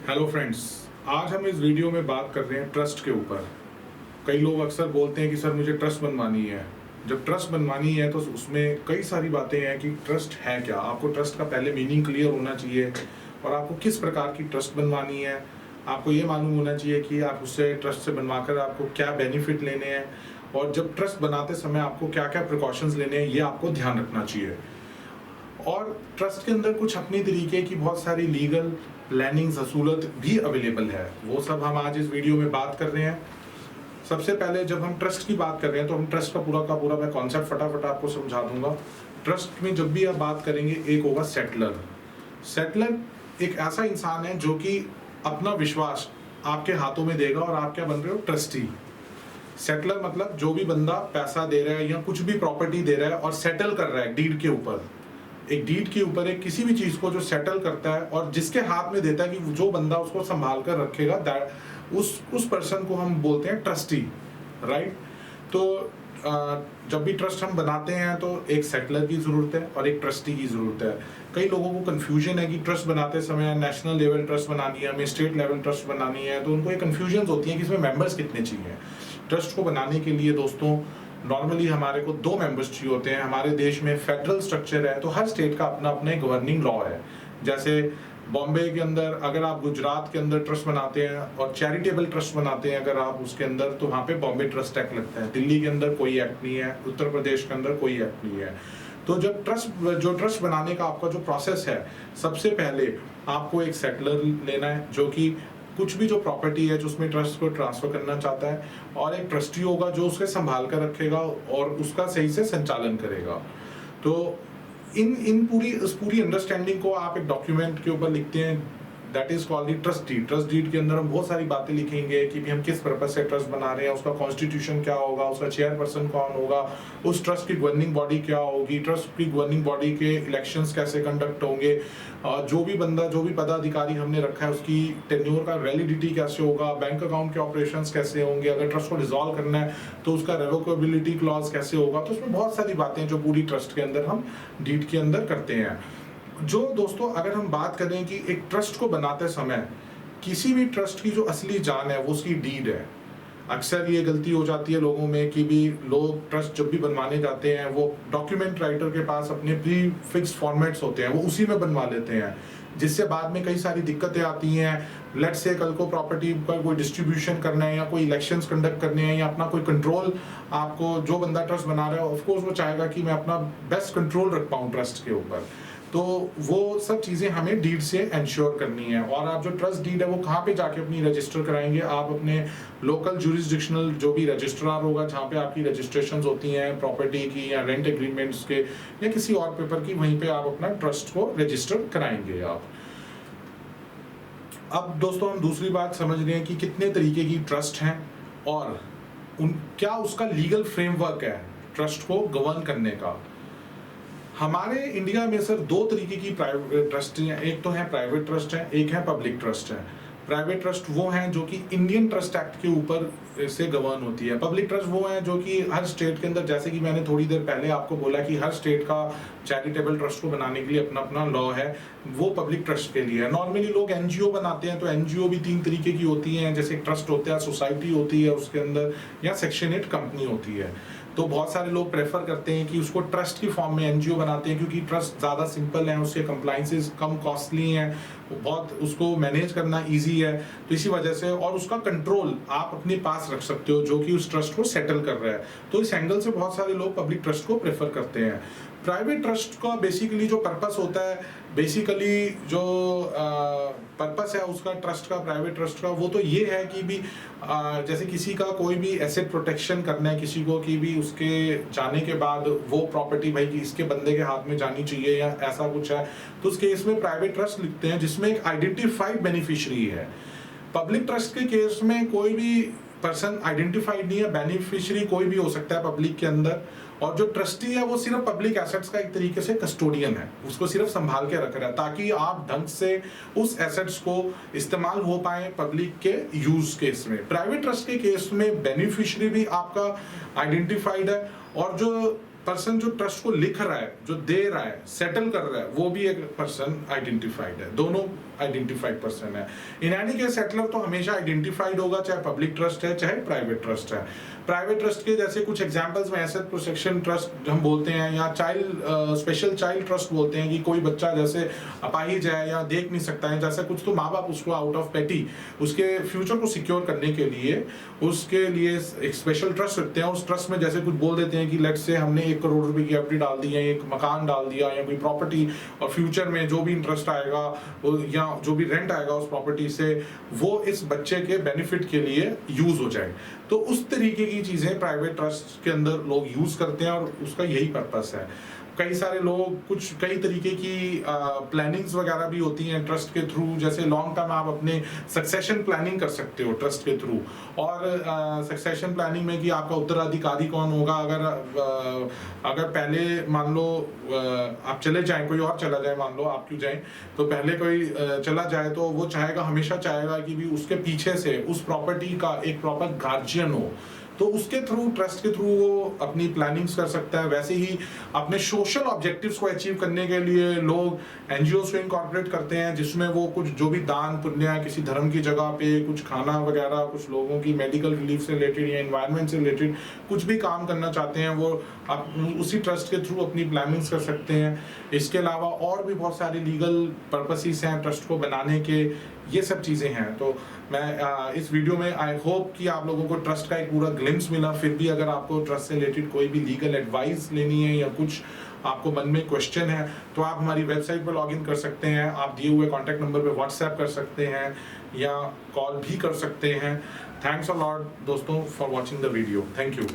Hello friends, आज हम इस वीडियो में बात कर रहे हैं ट्रस्ट के ऊपर। कई लोग अक्सर बोलते हैं कि सर मुझे ट्रस्ट बनवानी है। जब ट्रस्ट बनवानी है तो उसमें कई सारी बातें हैं कि ट्रस्ट है क्या। आपको ट्रस्ट का पहले मीनिंग क्लियर होना चाहिए और आपको किस प्रकार की ट्रस्ट बनवानी है। आपको ये मालूम होना चाहिए कि आप उससे ट्रस्ट से बनवाकर आपको क्या बेनिफिट लेने हैं, और जब ट्रस्ट बनाते समय आपको क्या क्या प्रिकॉशंस लेने हैं ये आपको ध्यान रखना चाहिए। और ट्रस्ट के अंदर कुछ अपनी तरीके की बहुत सारी लीगल प्लानिंग्स असूलत भी अवेलेबल है, वो सब हम आज इस वीडियो में बात कर रहे हैं। सबसे पहले जब हम ट्रस्ट की बात कर रहे हैं तो हम ट्रस्ट का पूरा मैं कॉन्सेप्ट फटाफट आपको समझा दूंगा। ट्रस्ट में जब भी आप बात करेंगे, एक होगा सेटलर। सेटलर एक ऐसा इंसान है जो कि अपना विश्वास आपके हाथों में देगा और आप क्या बन रहे हो, ट्रस्टी। सेटलर मतलब जो भी बंदा पैसा दे रहा है या कुछ भी प्रॉपर्टी दे रहा है और सेटल कर रहा है डीड के ऊपर, एक डीड के ऊपर एक किसी भी चीज को जो सेटल करता है और जिसके हाथ में देता है कि जो बंदा उसको संभाल कर रखेगा, उस पर्सन को हम बोलते हैं ट्रस्टी, राइट। तो जब भी ट्रस्ट हम बनाते हैं तो एक सेटलर की जरूरत है और एक ट्रस्टी की जरूरत है। कई लोगों को कंफ्यूजन है कि ट्रस्ट बनाते समय नेशनल लेवल ट्रस्ट बनानी है, हमें स्टेट लेवल ट्रस्ट बनानी है, तो उनको ये कंफ्यूजन होती है कि इसमें मेंबर्स कितने चाहिए। ट्रस्ट को बनाने के लिए दोस्तों नॉर्मली हमारे को 2 मेंबर्स चाहिए होते हैं। हमारे देश में फेडरल स्ट्रक्चर है तो हर स्टेट का अपना अपना गवर्निंग लॉ है। जैसे बॉम्बे के अंदर अगर आप गुजरात के अंदर ट्रस्ट बनाते हैं और चैरिटेबल ट्रस्ट बनाते हैं अगर आप उसके अंदर, तो वहाँ पे बॉम्बे ट्रस्ट एक्ट लगता है। दिल्ली के अंदर कोई एक्ट नहीं है, उत्तर प्रदेश के अंदर कोई एक्ट नहीं है। तो जब ट्रस्ट बनाने का आपका जो प्रोसेस है, सबसे पहले आपको एक सेटलर लेना है जो कि कुछ भी जो प्रॉपर्टी है जो उसमें ट्रस्ट को ट्रांसफर करना चाहता है, और एक ट्रस्टी होगा जो उसके संभाल कर रखेगा और उसका सही से संचालन करेगा। तो इन पूरी अंडरस्टैंडिंग को आप एक डॉक्यूमेंट के ऊपर लिखते हैं, that is called the trust deed. Trust deed के अंदर हम बहुत सारी बातें लिखेंगे कि भी हम किस पर्पज से ट्रस्ट बना रहे हैं, उसका कॉन्स्टिट्यूशन क्या होगा, उसका चेयरपर्सन कौन होगा, उस ट्रस्ट की गवर्निंग बॉडी क्या होगी, ट्रस्ट की गवर्निंग बॉडी के इलेक्शंस कैसे कंडक्ट होंगे, जो भी पदाधिकारी हमने रखा है उसकी टेन्योर का वैलिडिटी कैसे होगा, बैंक अकाउंट के ऑपरेशंस कैसे होंगे, अगर ट्रस्ट को डिसॉल्व करना है तो उसका रेवोकेबिलिटी क्लॉज कैसे होगा। तो उसमें बहुत सारी बातें जो पूरी ट्रस्ट के अंदर हम डीड के अंदर करते हैं। जो दोस्तों अगर हम बात करें कि एक ट्रस्ट को बनाते समय किसी भी ट्रस्ट की जो असली जान है वो उसकी डीड है। अक्सर ये गलती हो जाती है लोगों में कि भी लोग ट्रस्ट जब भी बनवाने जाते हैं वो डॉक्यूमेंट राइटर के पास अपने प्री फिक्स्ड फॉर्मेट्स होते हैं, वो उसी में बनवा लेते हैं, जिससे बाद में कई सारी दिक्कतें आती हैं। लेट्स से कल को प्रॉपर्टी का कोई डिस्ट्रीब्यूशन करना है या कोई इलेक्शंस कंडक्ट करने हैं या अपना कोई कंट्रोल, आपको जो बंदा ट्रस्ट बना रहा है ऑफ कोर्स वो चाहेगा कि मैं अपना बेस्ट कंट्रोल रख पाऊँ ट्रस्ट के ऊपर। तो वो सब चीजें हमें डीड से इंश्योर करनी है। और आप जो ट्रस्ट डीड है वो कहाँ पे जाके अपनी रजिस्टर कराएंगे, आप अपने लोकल जुरिस्डिक्शनल जो भी रजिस्ट्रार होगा जहाँ पे आपकी रजिस्ट्रेशंस होती हैं प्रॉपर्टी की या रेंट एग्रीमेंट्स के या किसी और पेपर की, वहीं पे आप अपना ट्रस्ट को रजिस्टर कराएंगे आप। अब दोस्तों हम दूसरी बात समझ रहे हैं कि कितने तरीके की ट्रस्ट हैं और क्या उसका लीगल फ्रेमवर्क है ट्रस्ट को गवर्न करने का। हमारे इंडिया में सर 2 तरीके की प्राइवेट ट्रस्ट हैं, एक तो है प्राइवेट ट्रस्ट है, एक है पब्लिक ट्रस्ट है। प्राइवेट ट्रस्ट वो हैं जो कि इंडियन ट्रस्ट एक्ट के ऊपर से गवर्न होती है। पब्लिक ट्रस्ट वो हैं जो कि हर स्टेट के अंदर, जैसे कि मैंने थोड़ी देर पहले आपको बोला कि हर स्टेट का चैरिटेबल ट्रस्ट को बनाने के लिए अपना अपना लॉ है, वो पब्लिक ट्रस्ट के लिए है। नॉर्मली लोग एनजीओ बनाते हैं तो एनजीओ भी 3 तरीके की होती हैं, जैसे ट्रस्ट होता है, सोसाइटी होती है उसके अंदर, या सेक्शन 8 कंपनी होती है। तो बहुत सारे लोग प्रेफर करते हैं कि उसको ट्रस्ट की फॉर्म में एनजीओ बनाते हैं क्योंकि ट्रस्ट ज़्यादा सिंपल है, उसके कंप्लाइंसेस कम कॉस्टली हैं, बहुत उसको मैनेज करना इजी है। तो इसी वजह से, और उसका कंट्रोल आप अपने पास रख सकते हो जो कि उस ट्रस्ट को सेटल कर रहा है। तो इस एंगल से बहुत सारे लोग पब्लिक ट्रस्ट को प्रेफर करते हैं। प्राइवेट ट्रस्ट का बेसिकली जो पर्पस होता है, बेसिकली जो पर्पस है उसका ट्रस्ट का, प्राइवेट ट्रस्ट का, वो तो ये है कि भी जैसे किसी का कोई भी एसेट प्रोटेक्शन करना है किसी को, कि भी उसके जाने के बाद वो प्रॉपर्टी भाई कि इसके बंदे के हाथ में जानी चाहिए या ऐसा कुछ है, तो उस केस में प्राइवेट ट्रस्ट लिखते हैं जिसमें एक आइडेंटिफाइड बेनिफिशियरी है। पब्लिक ट्रस्ट के केस में कोई भी पर्सन आइडेंटिफाइड नहीं है, बेनिफिशियरी कोई भी हो सकता है पब्लिक के अंदर, और जो ट्रस्टी है वो सिर्फ पब्लिक एसेट्स का एक तरीके से कस्टोडियन है, उसको सिर्फ संभाल के रख रहा है ताकि आप ढंग से उस एसेट्स को इस्तेमाल हो पाए पब्लिक के यूज केस में। प्राइवेट ट्रस्ट के केस में बेनिफिशियरी भी आपका आइडेंटिफाइड है और जो पर्सन जो ट्रस्ट को लिख रहा है, जो दे रहा है, सेटल कर रहा है, वो भी एक पर्सन आइडेंटिफाइड है। दोनों आइडेंटिफाइड पर्सन है। इन एनी केस सेटलर तो हमेशा आइडेंटिफाइड होगा, चाहे पब्लिक ट्रस्ट है चाहे प्राइवेट ट्रस्ट है। प्राइवेट ट्रस्ट के जैसे कुछ एग्जांपल्स में एसेट प्रोटेक्शन ट्रस्ट हम बोलते हैं, या चाइल्ड स्पेशल चाइल्ड ट्रस्ट बोलते हैं कि कोई बच्चा जैसे अपाहिज है या देख नहीं सकता है, जैसे कुछ तो माँ बाप उसको आउट ऑफ पेटी उसके फ्यूचर को सिक्योर करने के लिए उसके लिए एक स्पेशल ट्रस्ट रखते हैं। उस ट्रस्ट में जैसे कुछ बोल देते हैं कि लेट्स से हमने 1 करोड़ रुपए की एफडी डाल दी है, एक मकान डाल दिया या कोई प्रॉपर्टी, और फ्यूचर में जो भी इंटरेस्ट आएगा या जो भी रेंट आएगा उस प्रॉपर्टी से वो इस बच्चे के बेनिफिट के लिए यूज हो जाए। तो उस तरीके की चीजें प्राइवेट ट्रस्ट के अंदर लोग यूज करते हैं और उसका यही पर्पस है। कई सारे लोग कई तरीके की प्लानिंग्स वगैरह भी होती हैं ट्रस्ट के थ्रू, जैसे लॉन्ग टर्म आप अपने सक्सेशन प्लानिंग कर सकते हो ट्रस्ट के थ्रू। और सक्सेशन प्लानिंग में कि आपका उत्तराधिकारी कौन होगा, अगर पहले मान लो आप चले जाएं, कोई और चला जाए, मान लो आप क्यों जाएं, तो पहले कोई चला जाए तो वो हमेशा चाहेगा कि भी उसके पीछे से उस प्रॉपर्टी का एक प्रॉपर गार्जियन हो, तो उसके थ्रू ट्रस्ट के थ्रू वो अपनी प्लानिंग्स कर सकता है। वैसे ही अपने सोशल ऑब्जेक्टिव्स को अचीव करने के लिए लोग एनजीओ को इनकॉर्पोरेट करते हैं, जिसमें वो कुछ जो भी दान पुण्य है किसी धर्म की जगह पे, कुछ खाना वगैरह, कुछ लोगों की मेडिकल रिलीफ से रिलेटेड या एनवायरनमेंट से रिलेटेड कुछ भी काम करना चाहते हैं, वो उसी ट्रस्ट के थ्रू अपनी प्लानिंग्स कर सकते हैं। इसके अलावा और भी बहुत सारे लीगल पर्पसेस हैं ट्रस्ट को बनाने के, ये सब चीज़ें हैं। तो मैं इस वीडियो में आई होप कि आप लोगों को ट्रस्ट का एक पूरा ग्लिम्स मिला। फिर भी अगर आपको ट्रस्ट से रिलेटेड कोई भी लीगल एडवाइस लेनी है या कुछ आपको मन में क्वेश्चन है तो आप हमारी वेबसाइट पर लॉगिन कर सकते हैं, आप दिए हुए कॉन्टैक्ट नंबर पे व्हाट्सएप कर सकते हैं या कॉल भी कर सकते हैं। थैंक्स अ लॉट दोस्तों for watching the video. Thank you.